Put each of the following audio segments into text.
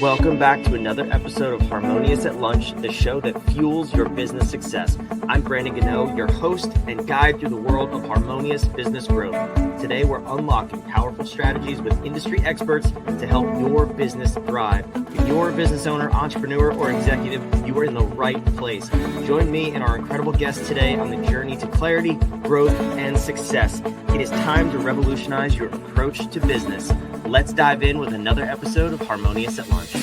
Welcome back to another episode of Harmonious at Lunch, the show that fuels your business success. I'm Brandon Gano, your host and guide through the world of harmonious business growth. Today, we're unlocking powerful strategies with industry experts to help your business thrive. If you're a business owner, entrepreneur, or executive, you are in the right place. Join me and our incredible guests today on the journey to clarity, growth, and success. It is time to revolutionize your approach to business. Let's dive in with another episode of Harmonious at Lunch.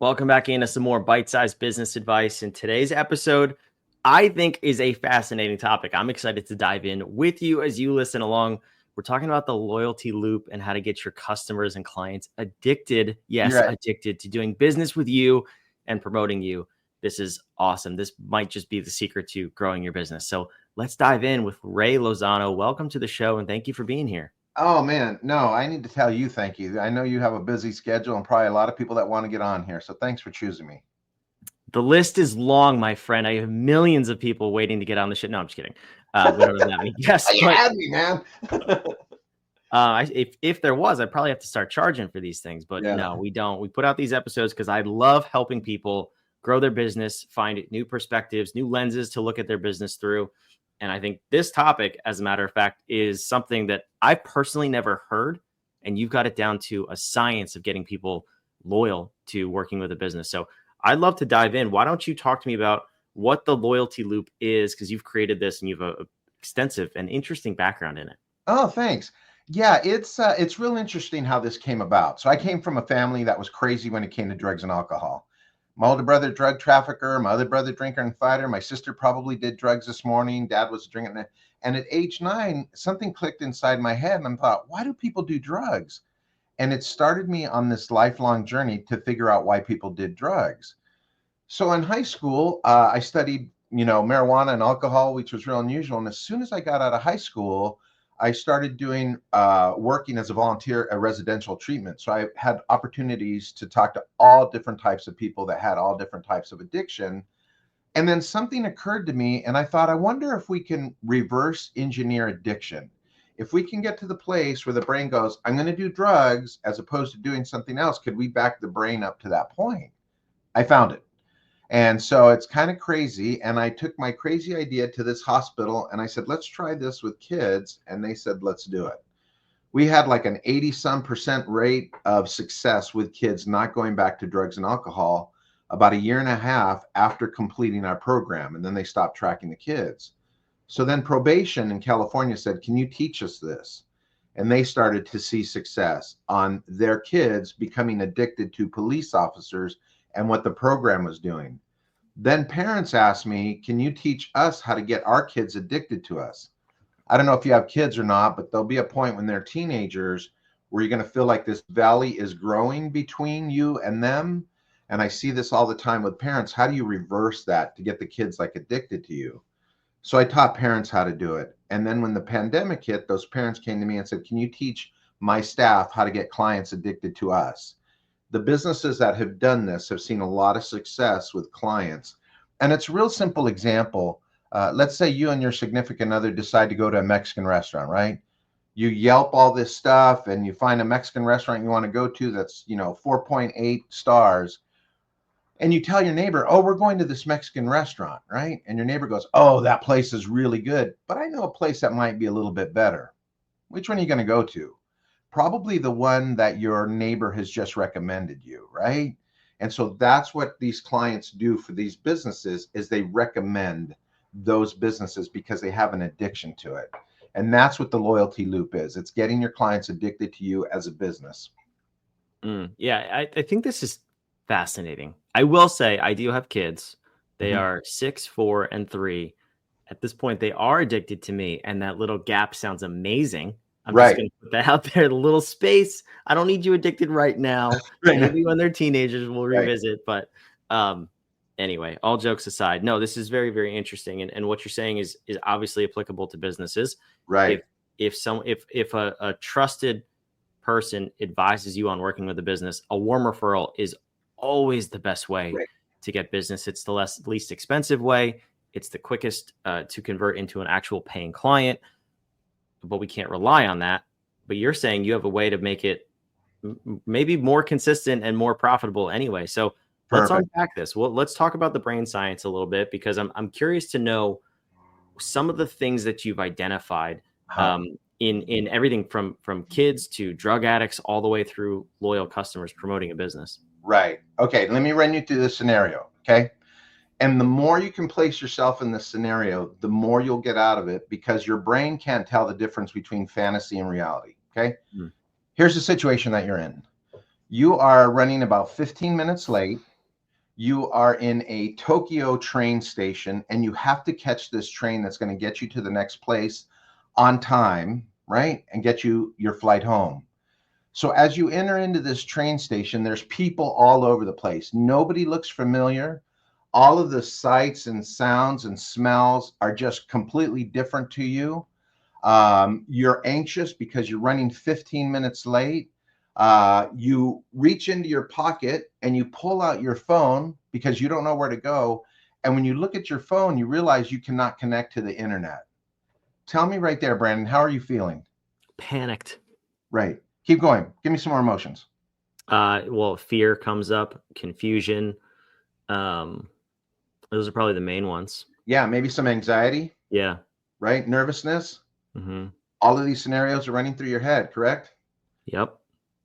Welcome back into some more bite-sized business advice. And today's episode, I think, is a fascinating topic. I'm excited to dive in with you as you listen along. We're talking about the loyalty loop and how to get your customers and clients addicted, addicted to doing business with you and promoting you. This is awesome. This might just be the secret to growing your business. So let's dive in with Ray Lozano. Welcome to the show, and thank you for being here. Oh, man. No, I need to tell you thank you. I know you have a busy schedule and probably a lot of people that want to get on here. So thanks for choosing me. The list is long, my friend. I have millions of people waiting to get on the show. No, I'm just kidding. Yes, you had me, man. If there was, I'd probably have to start charging for these things. But no, we don't. We put out these episodes because I love helping people grow their business, find new perspectives, new lenses to look at their business through. And I think this topic, as a matter of fact, is something that I personally never heard. And you've got it down to a science of getting people loyal to working with a business. So I'd love to dive in. Why don't you talk to me about what the loyalty loop is? Because you've created this and you've an extensive and interesting background in it. Oh, thanks. Yeah, it's real interesting how this came about. So I came from a family that was crazy when it came to drugs and alcohol. My older brother, drug trafficker, my other brother, drinker and fighter. My sister probably did drugs this morning. Dad was drinking. And at age 9, something clicked inside my head. And I thought, why do people do drugs? And it started me on this lifelong journey to figure out why people did drugs. So in high school, I studied, marijuana and alcohol, which was real unusual. And as soon as I got out of high school, I started doing working as a volunteer at residential treatment. So I had opportunities to talk to all different types of people that had all different types of addiction. And then something occurred to me, and I thought, I wonder if we can reverse engineer addiction. If we can get to the place where the brain goes, I'm going to do drugs as opposed to doing something else, could we back the brain up to that point? I found it. And so it's kind of crazy. And I took my crazy idea to this hospital and I said, let's try this with kids. And they said, let's do it. We had like an 80% rate of success with kids not going back to drugs and alcohol about a year and a half after completing our program. And then they stopped tracking the kids. So then probation in California said, can you teach us this? And they started to see success on their kids becoming addicted to police officers and what the program was doing. Then parents asked me, can you teach us how to get our kids addicted to us? I don't know if you have kids or not, but there'll be a point when they're teenagers where you're going to feel like this valley is growing between you and them. And I see this all the time with parents. How do you reverse that to get the kids like addicted to you? So I taught parents how to do it. And then when the pandemic hit, those parents came to me and said, can you teach my staff how to get clients addicted to us? The businesses that have done this have seen a lot of success with clients. And it's a real simple example. Let's say you and your significant other decide to go to a Mexican restaurant, right? You Yelp all this stuff and you find a Mexican restaurant you want to go to that's, 4.8 stars. And you tell your neighbor, oh, we're going to this Mexican restaurant, right? And your neighbor goes, oh, that place is really good. But I know a place that might be a little bit better. Which one are you going to go to? Probably the one that your neighbor has just recommended you, right? And so that's what these clients do for these businesses is they recommend those businesses because they have an addiction to it. And that's what the loyalty loop is. It's getting your clients addicted to you as a business. I think this is fascinating. I will say I do have kids. They are 6, 4, and 3. At this point, they are addicted to me. And that little gap sounds amazing. I'm just going to put that out there, the little space. I don't need you addicted right now. Maybe when they're teenagers, we'll revisit. But anyway, all jokes aside, no, this is very, very interesting. And what you're saying is obviously applicable to businesses. Right. If a trusted person advises you on working with a business, a warm referral is always the best way to get business. It's the least expensive way. It's the quickest to convert into an actual paying client. But we can't rely on that but you're saying you have a way to make it maybe more consistent and more profitable anyway. So let's Perfect. unpack this. Well, let's talk about the brain science a little bit, because I'm curious to know some of the things that you've identified in everything from kids to drug addicts all the way through loyal customers promoting a business. Right. Okay. Let me run you through this scenario. Okay. And the more you can place yourself in this scenario, the more you'll get out of it, because your brain can't tell the difference between fantasy and reality. Okay. Here's the situation that you're in. You are running about 15 minutes late. You are in a Tokyo train station, and you have to catch this train that's going to get you to the next place on time, right? And get you your flight home. So as you enter into this train station, there's people all over the place. Nobody looks familiar. All of the sights and sounds and smells are just completely different to you. You're anxious because you're running 15 minutes late. You reach into your pocket and you pull out your phone because you don't know where to go. And when you look at your phone, you realize you cannot connect to the internet. Tell me right there, Brandon, how are you feeling? Panicked. Right. Keep going. Give me some more emotions. Well, fear comes up, confusion. Those are probably the main ones. Yeah, maybe some anxiety. Yeah. Right. Nervousness. Mm-hmm. All of these scenarios are running through your head, correct? Yep.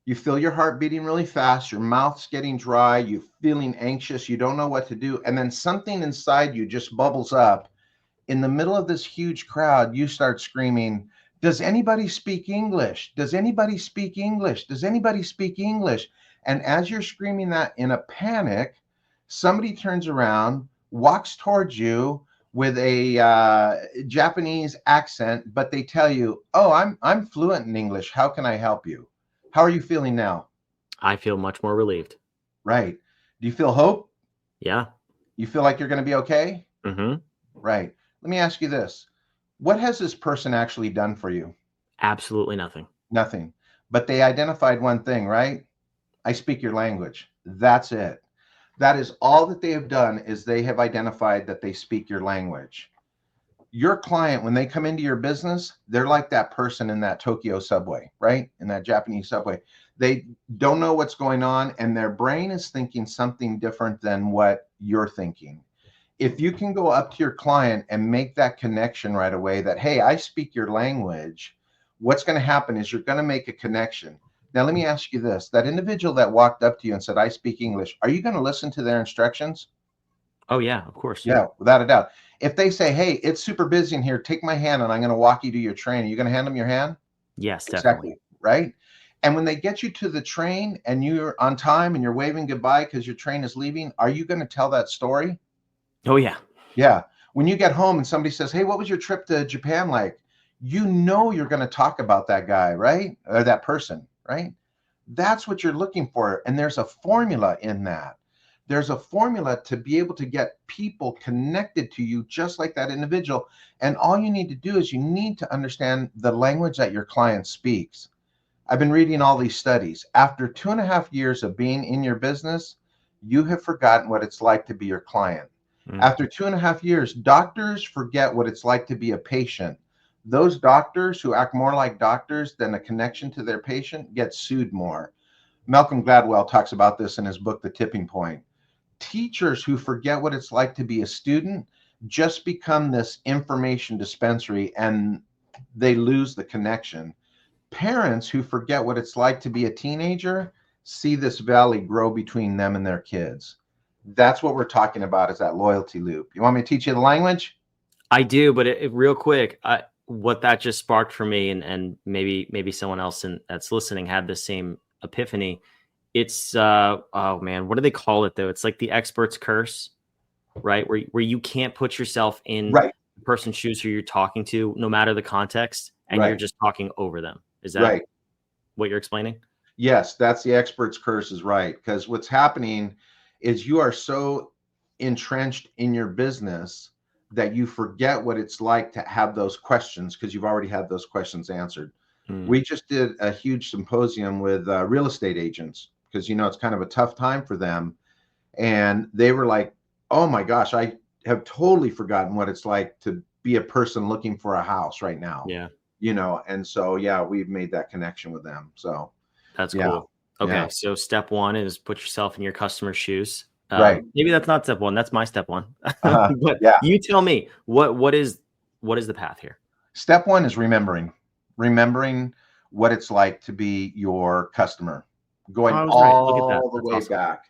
You feel your heart beating really fast. Your mouth's getting dry. You're feeling anxious. You don't know what to do. And then something inside you just bubbles up. In the middle of this huge crowd, you start screaming, "Does anybody speak English? Does anybody speak English? Does anybody speak English?" And as you're screaming that in a panic, somebody turns around, walks towards you with a Japanese accent, but they tell you, "Oh, I'm fluent in English. How can I help you?" How are you feeling now? I feel much more relieved. Right. Do you feel hope? Yeah. You feel like you're going to be okay? Mm-hmm. Right. Let me ask you this. What has this person actually done for you? Absolutely nothing. Nothing. But they identified one thing, right? I speak your language. That's it. That is all that they have done, is they have identified that they speak your language. Your client, when they come into your business, they're like that person in that Tokyo subway, right? In that Japanese subway. They don't know what's going on, and their brain is thinking something different than what you're thinking. If you can go up to your client and make that connection right away that, hey, I speak your language, what's going to happen is you're going to make a connection. Now, let me ask you this. That individual that walked up to you and said, I speak English, are you going to listen to their instructions? Oh, yeah, of course. Yeah, without a doubt. If they say, hey, it's super busy in here, take my hand and I'm going to walk you to your train, are you going to hand them your hand? Yes, definitely. Exactly, right? And when they get you to the train and you're on time and you're waving goodbye because your train is leaving, are you going to tell that story? Oh, yeah. Yeah. When you get home and somebody says, hey, what was your trip to Japan like? You know you're going to talk about that guy, right? Or that person, right? That's what you're looking for. And there's a formula in that. There's a formula to be able to get people connected to you just like that individual. And all you need to do is you need to understand the language that your client speaks. I've been reading all these studies. After 2.5 years of being in your business, you have forgotten what it's like to be your client. After 2.5 years, doctors forget what it's like to be a patient. Those doctors who act more like doctors than a connection to their patient get sued more. Malcolm Gladwell talks about this in his book, The Tipping Point. Teachers who forget what it's like to be a student just become this information dispensary and they lose the connection. Parents who forget what it's like to be a teenager see this valley grow between them and their kids. That's what we're talking about, is that loyalty loop. You want me to teach you the language? I do, but real quick, what that just sparked for me, and maybe someone else that's listening had the same epiphany. It's oh man, what do they call it though? It's like the expert's curse, right? Where you can't put yourself in Right. the person's shoes who you're talking to, no matter the context, and Right. you're just talking over them. Is that Right. what you're explaining? Yes, that's the expert's curse, is right. Because what's happening is you are so entrenched in your business that you forget what it's like to have those questions, because you've already had those questions answered. We just did a huge symposium with real estate agents, because it's kind of a tough time for them. And they were like, oh my gosh, I have totally forgotten what it's like to be a person looking for a house right now. Yeah. and so, yeah, we've made that connection with them. So, That's yeah, cool. Okay, yeah, so step one is put yourself in your customer's shoes. right. Maybe that's not step one. That's my step one. Uh-huh. But Yeah. you tell me what is the path here? Step one is remembering what it's like to be your customer, Oh, going I was right. Look at that. all the That's way awesome. back.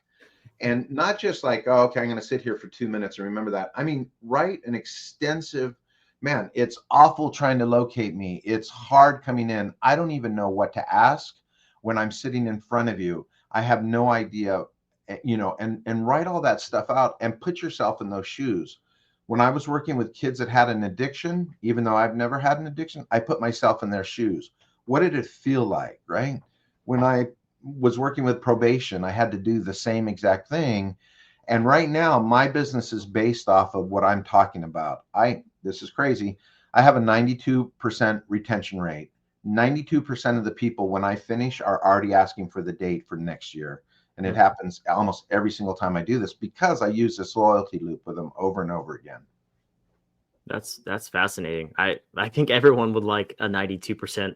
And not just like, oh, okay, I'm going to sit here for 2 minutes and remember that. I mean, write an extensive, man, it's awful trying to locate me. It's hard coming in. I don't even know what to ask when I'm sitting in front of you. I have no idea, and write all that stuff out and put yourself in those shoes. When I was working with kids that had an addiction, even though I've never had an addiction, I put myself in their shoes. What did it feel like, right? When I was working with probation, I had to do the same exact thing. And right now, my business is based off of what I'm talking about. This is crazy. I have a 92% retention rate. 92% of the people, when I finish, are already asking for the date for next year. And it happens almost every single time I do this because I use this loyalty loop with them over and over again. That's fascinating. I think everyone would like a 92%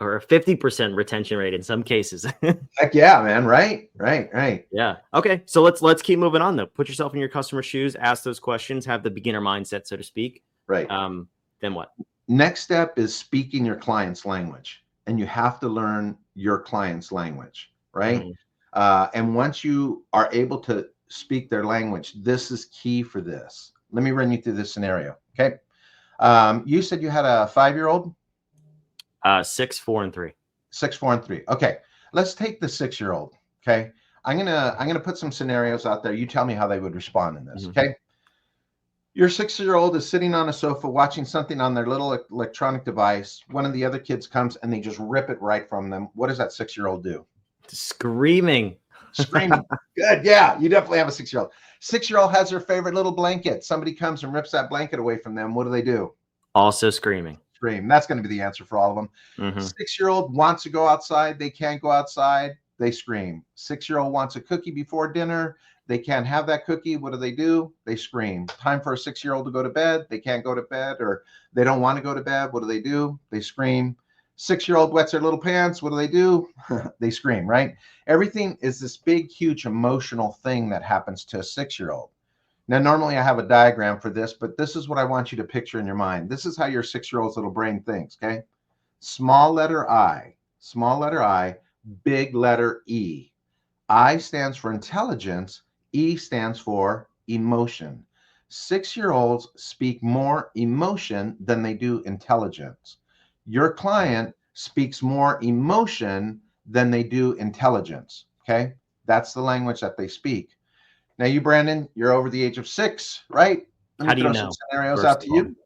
or a 50% retention rate in some cases. Heck yeah, man. Right. Yeah. Okay. So let's keep moving on though. Put yourself in your customer's shoes, ask those questions, have the beginner mindset, so to speak. Right. Then what? Next step is speaking your client's language. And you have to learn your client's language, right? And once you are able to speak their language, this is key for this. Let me run you through this scenario. Okay. You said you had a 5-year-old? 6, 4, and 3. 6, 4, and 3. Okay. Let's take the 6-year-old. Okay. I'm gonna put some scenarios out there. You tell me how they would respond in this. Okay. Your 6-year-old is sitting on a sofa watching something on their little electronic device. One of the other kids comes and they just rip it right from them. What does that 6-year-old do? Screaming. Screaming. Good. Yeah, you definitely have a 6-year-old. 6-year-old has their favorite little blanket. Somebody comes and rips that blanket away from them. What do? Also screaming. Scream. That's going to be the answer for all of them. 6-year-old wants to go outside. They can't go outside. They scream. 6-year-old wants a cookie before dinner. They can't have that cookie. What do? They scream. Time for a 6-year-old to go to bed. They can't go to bed, or they don't want to go to bed. What do? They scream. 6-year-old wets their little pants. What do? They scream, right? Everything is this big, huge emotional thing that happens to a 6-year-old. Now, normally I have a diagram for this, but this is what I want you to picture in your mind. This is how your 6-year-old's little brain thinks, okay? Small letter I, big letter E. I stands for intelligence. E stands for emotion. 6-year-olds speak more emotion than they do intelligence. Your client speaks more emotion than they do intelligence. Okay. That's the language that they speak. Now, you, Brandon, you're over the age of 6, right? How do you know? Some scenarios out to you.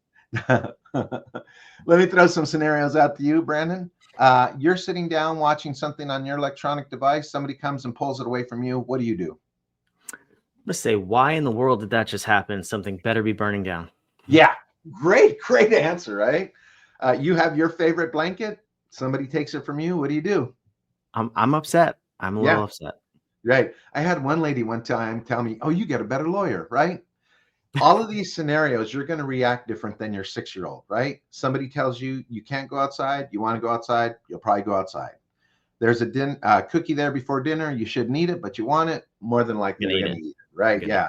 Let me throw some scenarios out to you, Brandon. You're sitting down watching something on your electronic device. Somebody comes and pulls it away from you. What do? Let's say, why in the world did that just happen? Something better be burning down. Yeah, great answer, right? You have your favorite blanket. Somebody takes it from you. What do? I'm upset. I'm a little upset. Right. I had one lady one time tell me, "Oh, you get a better lawyer," right? All of these scenarios, you're going to react different than your 6-year-old, right? Somebody tells you you can't go outside. You want to go outside. You'll probably go outside. There's a cookie there before dinner. You shouldn't eat it, but you want it. More than likely, you're going to eat it, right? Yeah.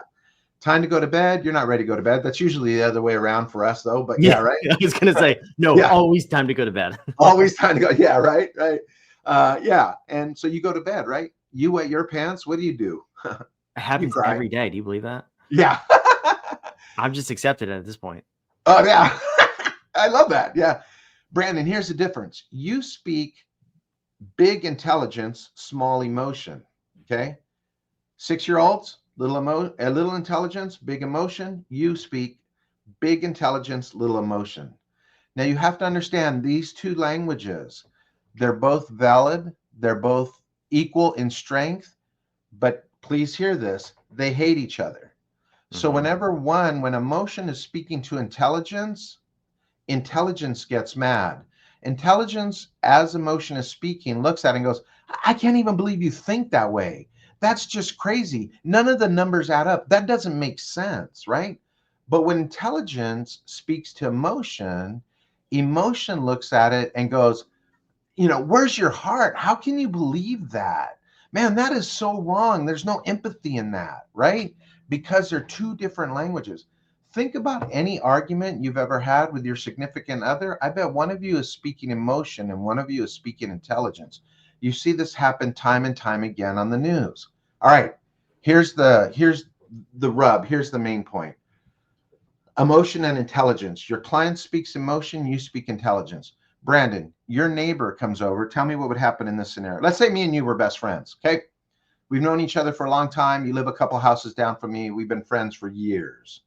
Time to go to bed. You're not ready to go to bed. That's usually the other way around for us, though. But yeah, right. I was going to say, no, always time to go to bed. Always time to go. Yeah, right. Yeah. And so you go to bed, right? You wet your pants. What do? It happens every day. Do you believe that? Yeah. I've just accepted it at this point. Oh, yeah. I love that. Yeah. Brandon, here's the difference. You speak big intelligence, small emotion. Okay. 6-year-olds, little intelligence, big emotion. You speak big intelligence, little emotion. Now, you have to understand these two languages. They're both valid. They're both equal in strength. But please hear this. They hate each other. So when emotion is speaking to intelligence, intelligence gets mad. Intelligence, as emotion is speaking, looks at it and goes, I can't even believe you think that way. That's just crazy. None of the numbers add up. That doesn't make sense, right? But when intelligence speaks to emotion, Emotion looks at it and goes, where's your heart? How can you believe that? Man, that is so wrong. There's no empathy in that, right? Because they're two different languages. Think about any argument you've ever had with your significant other. I bet one of you is speaking emotion and one of you is speaking intelligence. You see this happen time and time again on the news. All right, here's the rub. Here's the main point. Emotion and intelligence. Your client speaks emotion, you speak intelligence. Brandon, your neighbor comes over. Tell me what would happen in this scenario. Let's say me and you were best friends. Okay. We've known each other for a long time. You live a couple houses down from me. We've been friends for years.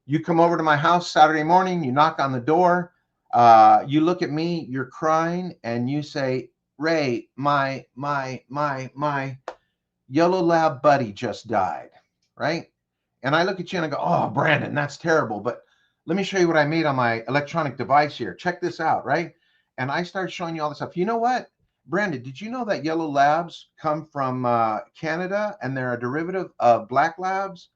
You come over to my house Saturday morning. You knock on the door. You look at me. You're crying, and you say, "Ray, my yellow lab buddy just died." Right? And I look at you and I go, "Oh, Brandon, that's terrible. But let me show you what I made on my electronic device here. Check this out." Right? And I start showing you all this stuff. You know what? Brandon, did you know that yellow labs come from Canada and they're a derivative of black labs?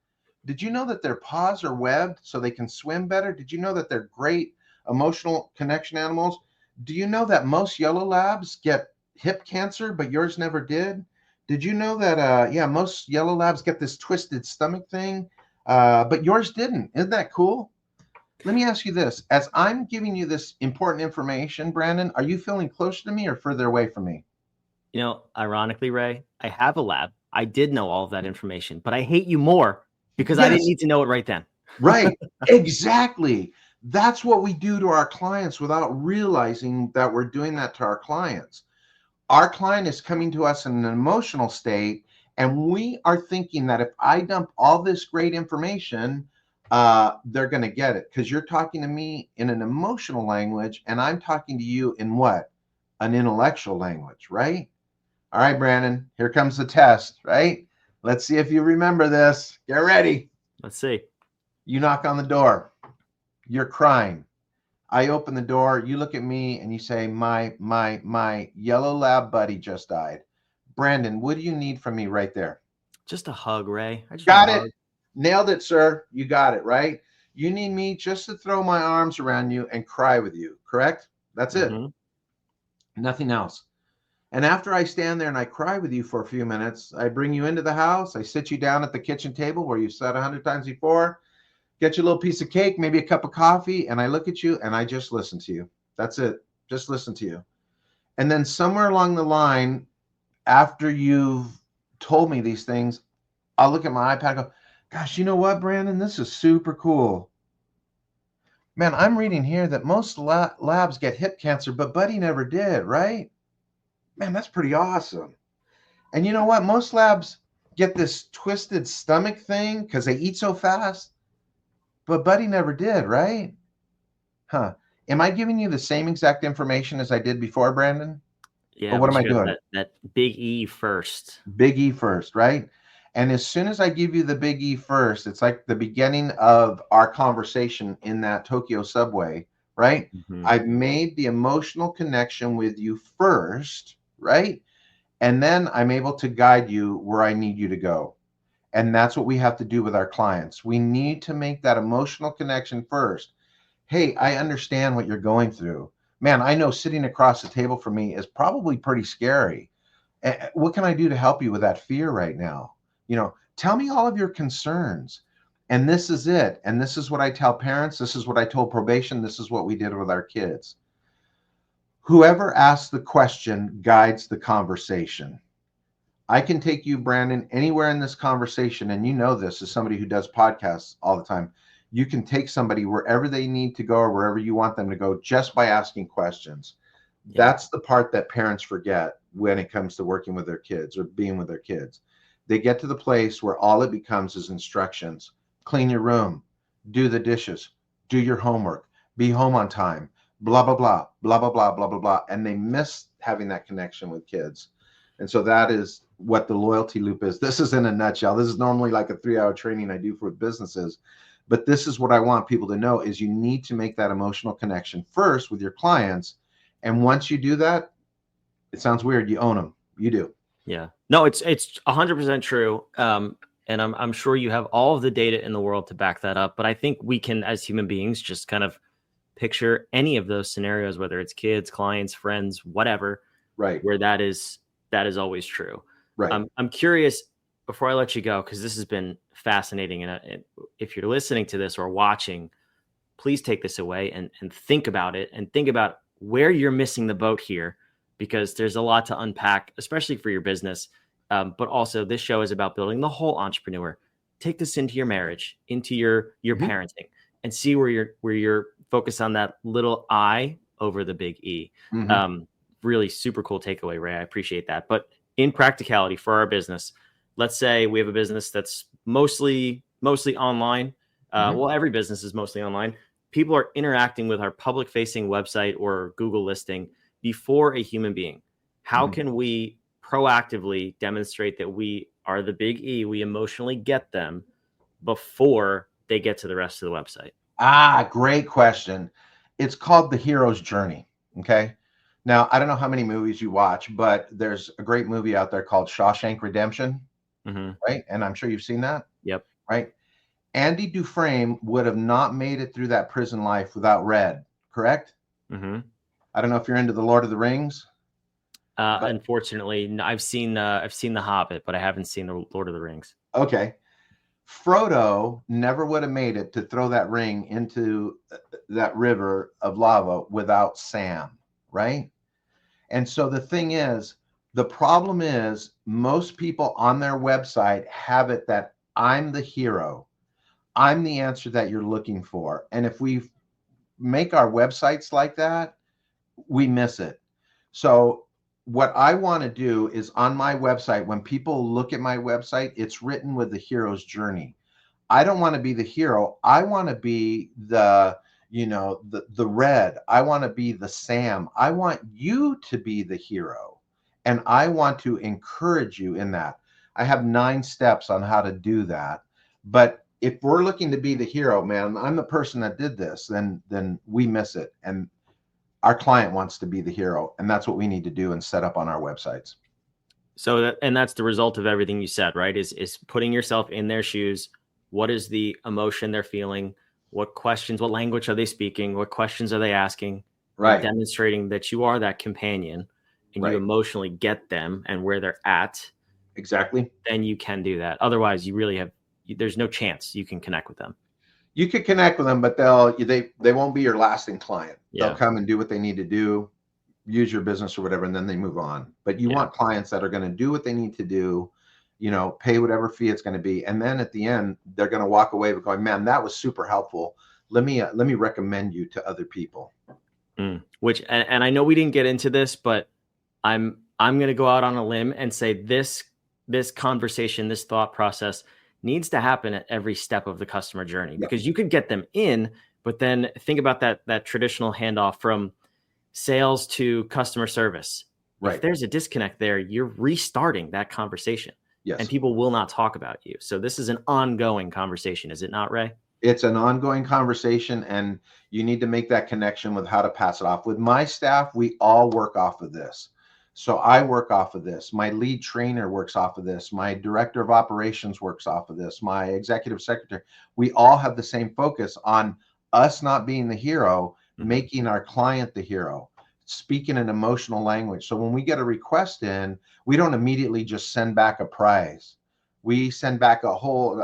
Did you know that their paws are webbed so they can swim better? Did you know that they're great emotional connection animals? Do you know that most yellow labs get hip cancer, but yours never did? Did you know that, most yellow labs get this twisted stomach thing, but yours didn't? Isn't that cool? Let me ask you this. As I'm giving you this important information, Brandon, are you feeling closer to me or further away from me? Ironically, Ray, I have a lab. I did know all of that information, but I hate you more because I didn't need to know it right then. Right. Exactly. That's what we do to our clients without realizing that we're doing that to our clients. Our client is coming to us in an emotional state, and we are thinking that if I dump all this great information, they're going to get it, because you're talking to me in an emotional language and I'm talking to you in what? An intellectual language, right? All right, Brandon, here comes the test, right? Let's see if you remember this. Get ready. Let's see. You knock on the door. You're crying. I open the door. You look at me and you say, my yellow lab buddy just died. Brandon, what do you need from me right there? Just a hug, Ray. I just got it. Nailed it, sir. You got it, right? You need me just to throw my arms around you and cry with you, correct? That's it. Nothing else. And after I stand there and I cry with you for a few minutes, I bring you into the house. I sit you down at the kitchen table where you've sat 100 times before, get you a little piece of cake, maybe a cup of coffee, and I look at you and I just listen to you. That's it. Just listen to you. And then somewhere along the line, after you've told me these things, I'll look at my iPad and go, "Gosh, you know what, Brandon? This is super cool. Man, I'm reading here that most labs get hip cancer, but Buddy never did, right? Man, that's pretty awesome. And you know what? Most labs get this twisted stomach thing because they eat so fast, but Buddy never did, right? Huh. Am I giving you the same exact information as I did before, Brandon? Yeah. Or what am I doing? That big E first. Big E first, right? And as soon as I give you the big E first, it's like the beginning of our conversation in that Tokyo subway, right? I've made the emotional connection with you first, right? And then I'm able to guide you where I need you to go. And that's what we have to do with our clients. We need to make that emotional connection first. Hey, I understand what you're going through. Man, I know sitting across the table from me is probably pretty scary. What can I do to help you with that fear right now? Tell me all of your concerns. And this is it. And this is what I tell parents. This is what I told probation. This is what we did with our kids. Whoever asks the question guides the conversation. I can take you, Brandon, anywhere in this conversation. And you know this as somebody who does podcasts all the time. You can take somebody wherever they need to go or wherever you want them to go just by asking questions. Yeah. That's the part that parents forget when it comes to working with their kids or being with their kids. They get to the place where all it becomes is instructions. Clean your room, do the dishes, do your homework, be home on time, blah, blah, blah, blah, blah, blah, blah, blah, blah. And they miss having that connection with kids. And so that is what the loyalty loop is. This is in a nutshell. This is normally like a 3-hour training I do for businesses. But this is what I want people to know is you need to make that emotional connection first with your clients. And once you do that, it sounds weird, you own them. You do. Yeah. No, it's 100% true. And I'm sure you have all of the data in the world to back that up. But I think we can, as human beings, just kind of picture any of those scenarios, whether it's kids, clients, friends, whatever, Right. where that is always true. Right. I'm curious, before I let you go, because this has been fascinating, and if you're listening to this or watching, please take this away and think about it, and think about where you're missing the boat here, because there's a lot to unpack, especially for your business. But also, this show is about building the whole entrepreneur. Take this into your marriage, into your parenting, and see where you're focused on that little I over the big E. Really super cool takeaway, Ray. I appreciate that. But in practicality for our business, let's say we have a business that's mostly online. Well, every business is mostly online. People are interacting with our public facing website or Google listing before a human being. How can we proactively demonstrate that we are the big E, we emotionally get them before they get to the rest of the website? Great question. It's called the hero's journey. Okay. Now, I don't know how many movies you watch, but there's a great movie out there called Shawshank Redemption, right? And I'm sure you've seen that. Yep. Right. Andy Dufresne would have not made it through that prison life without Red, correct? I don't know if you're into the Lord of the Rings. Unfortunately, I've seen The Hobbit, but I haven't seen the Lord of the Rings. Okay. Frodo never would have made it to throw that ring into that river of lava without Sam, right? And so the thing is, the problem is most people on their website have it that I'm the hero. I'm the answer that you're looking for. And if we make our websites like that, we miss it. So what I want to do is on my website, when people look at my website, it's written with the hero's journey. I don't want to be the hero. I want to be the Red. I want to be the Sam. I want you to be the hero. And I want to encourage you in that. I have 9 steps on how to do that. But if we're looking to be the hero, man, I'm the person that did this, then we miss it. And our client wants to be the hero. And that's what we need to do and set up on our websites. So that's the result of everything you said, right? Is putting yourself in their shoes. What is the emotion they're feeling? What questions, what language are they speaking? What questions are they asking? Right. Demonstrating that you are that companion and you emotionally get them and where they're at. Exactly. Then you can do that. Otherwise, there's no chance you can connect with them. You could connect with them, but they won't be your lasting client. They'll come and do what they need to do, use your business or whatever, and then they move on. But you want clients that are going to do what they need to do, pay whatever fee it's going to be. And then at the end, they're going to walk away going, man, that was super helpful. Let me recommend you to other people. Which, and I know we didn't get into this, but I'm going to go out on a limb and say this conversation, this thought process needs to happen at every step of the customer journey, because you could get them in, but then think about that traditional handoff from sales to customer service. Right. If there's a disconnect there, you're restarting that conversation. Yes. And people will not talk about you. So this is an ongoing conversation, is it not, Ray? It's an ongoing conversation, and you need to make that connection with how to pass it off. With my staff, we all work off of this. So I work off of this. My lead trainer works off of this. My director of operations works off of this. My executive secretary. We all have the same focus on us not being the hero, making our client the hero, speaking an emotional language. So when we get a request in, we don't immediately just send back a prize. We send back a whole,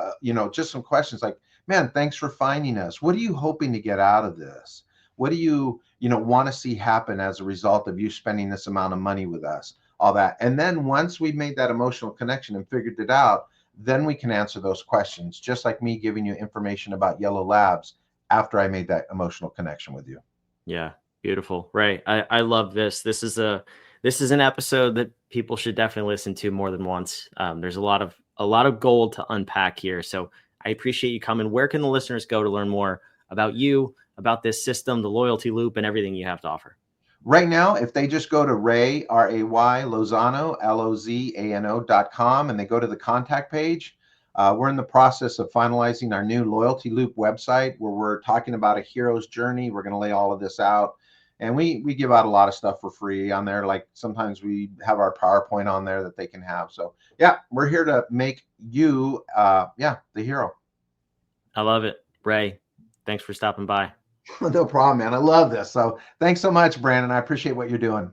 just some questions like, man, thanks for finding us. What are you hoping to get out of this? What do you want to see happen as a result of you spending this amount of money with us? All that. And then once we've made that emotional connection and figured it out, then we can answer those questions, just like me giving you information about Yellow Labs after I made that emotional connection with you. Yeah, beautiful. Right. I love this. This is an episode that people should definitely listen to more than once. There's a lot of gold to unpack here. So I appreciate you coming. Where can the listeners go to learn more about you, about this system, the loyalty loop, and everything you have to offer? Right now, if they just go to Ray, R-A-Y, Lozano, Lozano.com, and they go to the contact page, we're in the process of finalizing our new loyalty loop website where we're talking about a hero's journey. We're going to lay all of this out. And we give out a lot of stuff for free on there. Like sometimes we have our PowerPoint on there that they can have. So yeah, we're here to make you, the hero. I love it. Ray, thanks for stopping by. No problem, man. I love this. So thanks so much, Brandon. I appreciate what you're doing.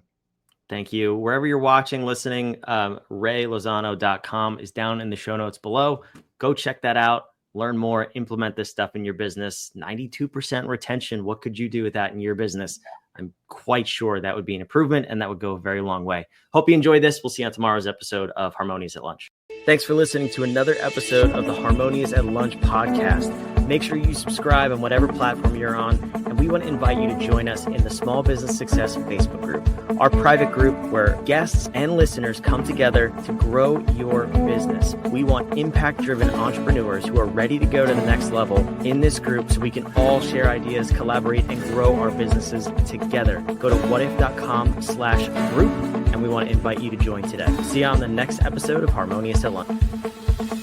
Thank you. Wherever you're watching, listening, raylozano.com is down in the show notes below. Go check that out. Learn more, implement this stuff in your business. 92% retention. What could you do with that in your business? I'm quite sure that would be an improvement, and that would go a very long way. Hope you enjoyed this. We'll see you on tomorrow's episode of Harmonious at Lunch. Thanks for listening to another episode of the Harmonious at Lunch podcast. Make sure you subscribe on whatever platform you're on, and we want to invite you to join us in the Small Business Success Facebook group, our private group where guests and listeners come together to grow your business. We want impact-driven entrepreneurs who are ready to go to the next level in this group so we can all share ideas, collaborate, and grow our businesses together. Go to whatif.com/group, and we want to invite you to join today. See you on the next episode of Harmonious at Lunch.